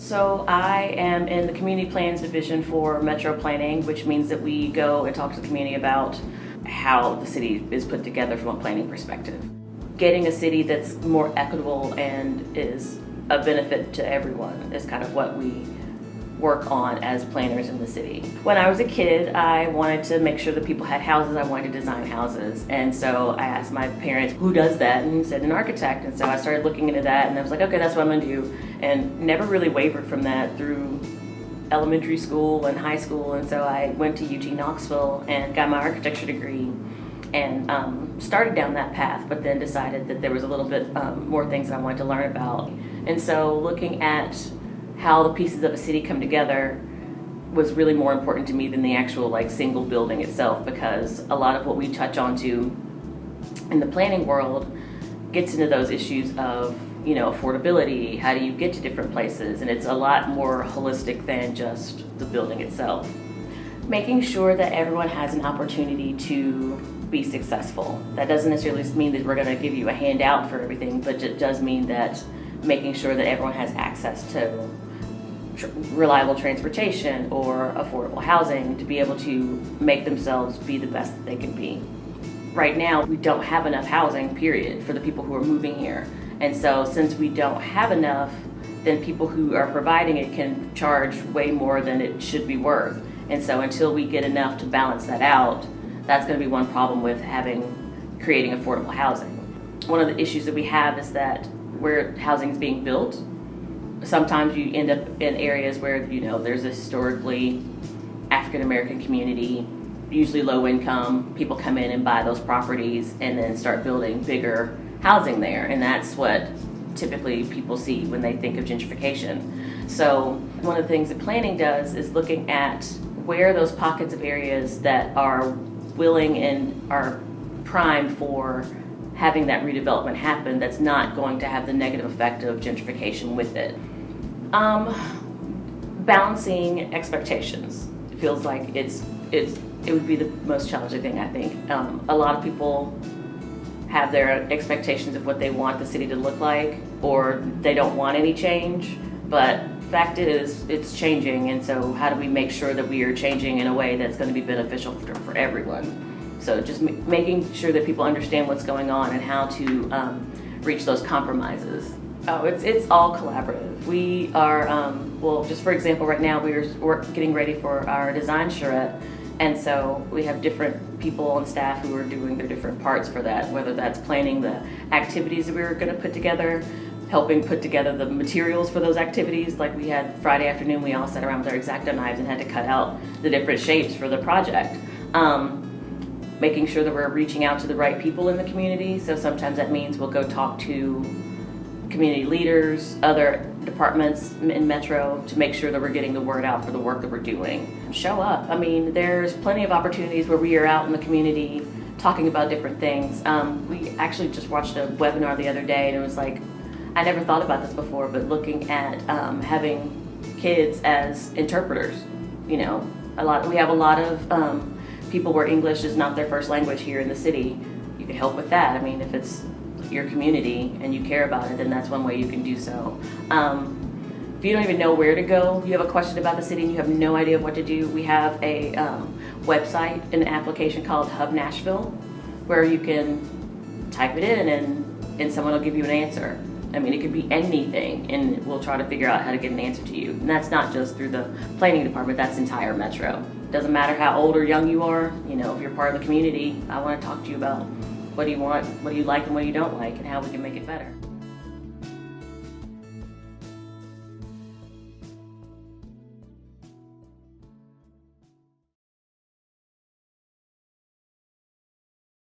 So I am in the Community Plans Division for Metro Planning, which means that we go and talk to the community about how the city is put together from a planning perspective. Getting a city that's more equitable and is a benefit to everyone is kind of what we work on as planners in the city. When I was a kid, I wanted to make sure that people had houses. I wanted to design houses. And so I asked my parents, who does that? And said, an architect. And so I started looking into that and I was like, okay, that's what I'm gonna do. And never really wavered from that through elementary school and high school. And so I went to UT Knoxville and got my architecture degree and started down that path, but then decided that there was a little bit more things that I wanted to learn about. And so looking at how the pieces of a city come together was really more important to me than the actual single building itself, because a lot of what we touch onto in the planning world gets into those issues of affordability, how do you get to different places, and it's a lot more holistic than just the building itself. Making sure that everyone has an opportunity to be successful. That doesn't necessarily mean that we're going to give you a handout for everything, but it does mean that making sure that everyone has access to reliable transportation or affordable housing to be able to make themselves be the best that they can be. Right now, we don't have enough housing, period, for the people who are moving here. And so since we don't have enough, then people who are providing it can charge way more than it should be worth. And so until we get enough to balance that out, that's going to be one problem with creating affordable housing. One of the issues that we have is that where housing is being built, sometimes you end up in areas where there's a historically African American community, usually low income. People come in and buy those properties and then start building bigger housing there, and that's what typically people see when they think of gentrification. So one of the things that planning does is looking at where those pockets of areas that are willing and are primed for having that redevelopment happen that's not going to have the negative effect of gentrification with it. Balancing expectations. It feels like it would be the most challenging thing, I think. A lot of people have their expectations of what they want the city to look like, or they don't want any change, but fact is it's changing, and so how do we make sure that we are changing in a way that's going to be beneficial for everyone? So just making sure that people understand what's going on and how to reach those compromises. Oh, it's all collaborative. We are, just for example, right now we're getting ready for our design charrette, and so we have different people on staff who are doing their different parts for that, whether that's planning the activities that we were going to put together, helping put together the materials for those activities. Like we had Friday afternoon, we all sat around with our X-Acto knives and had to cut out the different shapes for the project. Making sure that we're reaching out to the right people in the community. So sometimes that means we'll go talk to community leaders, other departments in Metro to make sure that we're getting the word out for the work that we're doing. Show up. I mean, there's plenty of opportunities where we are out in the community talking about different things. We actually just watched a webinar the other day, and it was like, I never thought about this before, but looking at having kids as interpreters. We have a lot of people where English is not their first language here in the city. You can help with that. I mean, if it's your community and you care about it, then that's one way you can do so. If you don't even know where to go, you have a question about the city and you have no idea what to do, we have a website and an application called Hub Nashville, where you can type it in and someone will give you an answer. I mean, it could be anything, and we'll try to figure out how to get an answer to you. And that's not just through the planning department, that's entire Metro. Doesn't matter how old or young you are, if you're part of the community, I want to talk to you about what do you want, what do you like and what you don't like, and how we can make it better.